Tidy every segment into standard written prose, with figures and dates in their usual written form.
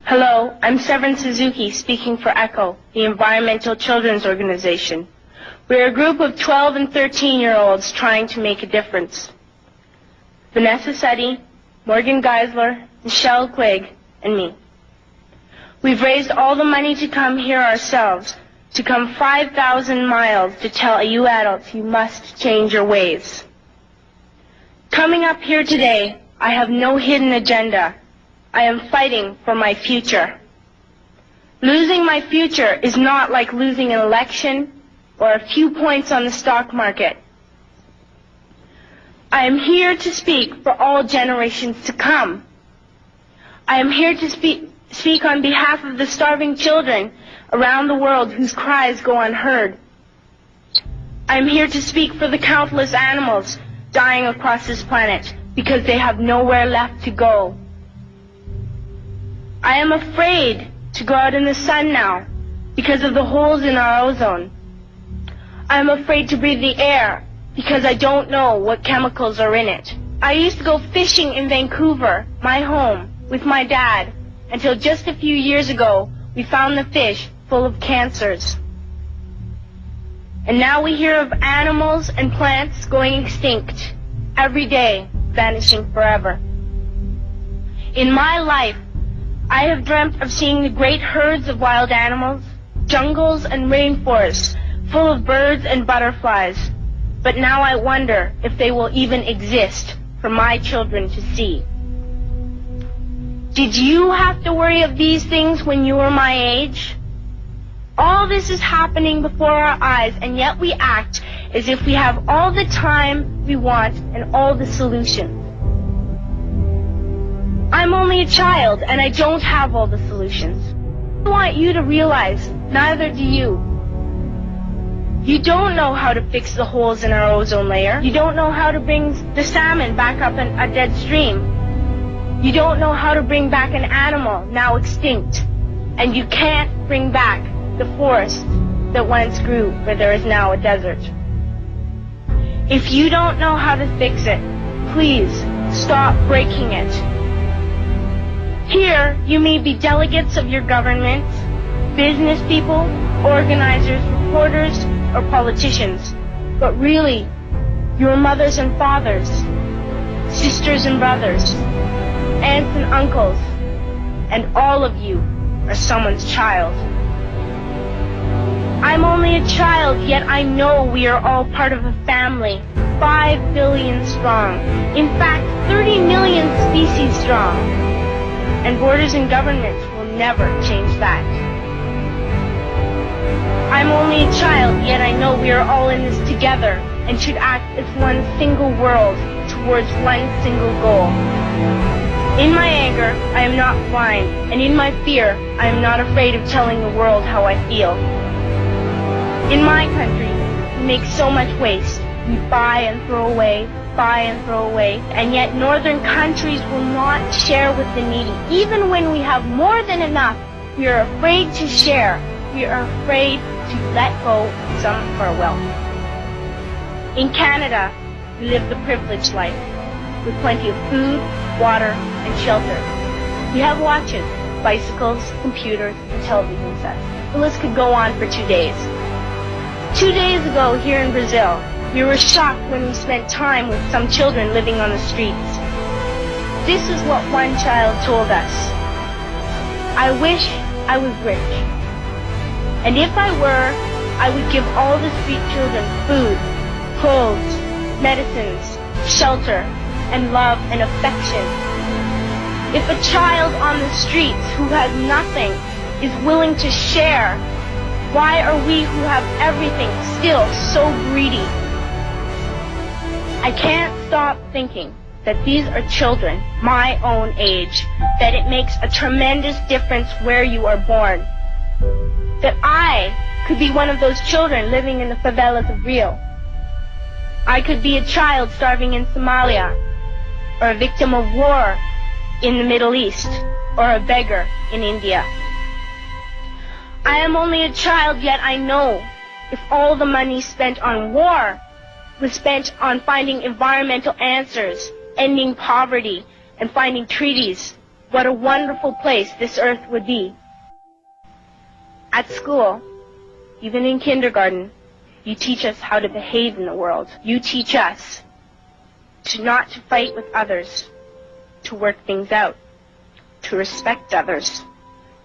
Hello, I'm Severin Suzuki speaking for ECHO, the Environmental Children's Organization. We're a group of 12 and 13-year-olds trying to make a difference. Vanessa Seti, Morgan Geisler, Michelle Quigg, and me. We've raised all the money to come here ourselves, to come 5,000 miles to tell you adults you must change your ways. Coming up here today, I have no hidden agenda. I am fighting for my future. Losing my future is not like losing an election or a few points on the stock market. I am here to speak for all generations to come. I am here to speak on behalf of the starving children around the world whose cries go unheard. I am here to speak for the countless animals dying across this planet because they have nowhere left to go. I am afraid to go out in the sun now because of the holes in our ozone. I am afraid to breathe the air because I don't know what chemicals are in it. I used to go fishing in Vancouver, my home, with my dad, until just a few years ago we found the fish full of cancers. And now we hear of animals and plants going extinct, every day vanishing forever. In my life, I have dreamt of seeing the great herds of wild animals, jungles and rainforests full of birds and butterflies. But now I wonder if they will even exist for my children to see. Did you have to worry of these things when you were my age? All this is happening before our eyes, and yet we act as if we have all the time we want and all the solutions. I'm only a child, and I don't have all the solutions. I want you to realize, neither do you. You don't know how to fix the holes in our ozone layer. You don't know how to bring the salmon back up in a dead stream. You don't know how to bring back an animal now extinct. And you can't bring back the forest that once grew where there is now a desert. If you don't know how to fix it, please stop breaking it. Here, you may be delegates of your governments, business people, organizers, reporters, or politicians, but really, you're mothers and fathers, sisters and brothers, aunts and uncles, and all of you are someone's child. I'm only a child, yet I know we are all part of a family, 5 billion strong, in fact 30 million species strong, and borders and governments will never change that. I'm only a child, yet I know we are all in this together and should act as one single world towards one single goal. In my anger, I am not blind, and in my fear, I am not afraid of telling the world how I feel. In my country, we make so much waste. We buy and throw away, and yet northern countries will not share with the needy. Even when we have more than enough, we are afraid to share. We are afraid to let go of some of our wealth. In Canada, we live the privileged life, with plenty of food, water, and shelter. We have watches, bicycles, computers, and television sets. The list could go on for 2 days. 2 days ago, here in Brazil, we were shocked when we spent time with some children living on the streets. This is what one child told us. I wish I was rich. And if I were, I would give all the street children food, clothes, medicines, shelter, and love and affection. If a child on the streets who has nothing is willing to share, why are we who have everything still so greedy? I can't stop thinking that these are children my own age, that it makes a tremendous difference where you are born. That I could be one of those children living in the favelas of Rio. I could be a child starving in Somalia, or a victim of war in the Middle East, or a beggar in India. I am only a child, yet I know if all the money spent on war was spent on finding environmental answers, ending poverty, and finding treaties what a wonderful place this earth would be. At school, even in kindergarten, you teach us how to behave in the world. You teach us not to fight with others, to work things out, to respect others,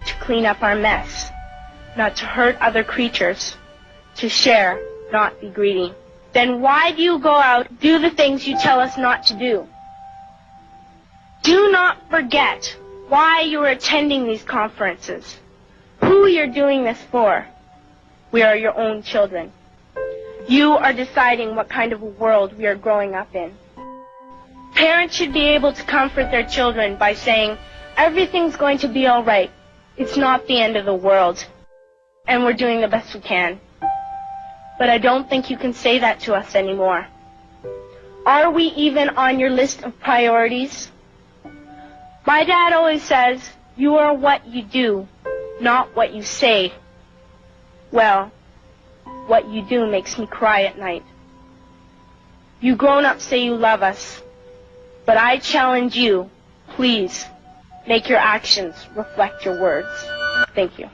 to clean up our mess, not to hurt other creatures, to share, not be greedy. Then why do you go out, do the things you tell us not to do? Do not forget why you are attending these conferences, who you're doing this for. We are your own children. You are deciding what kind of a world we are growing up in. Parents should be able to comfort their children by saying, everything's going to be all right. It's not the end of the world, and we're doing the best we can. But I don't think you can say that to us anymore. Are we even on your list of priorities? My dad always says, you are what you do, not what you say. Well, what you do makes me cry at night. You grown-ups say you love us, but I challenge you, please, make your actions reflect your words. Thank you.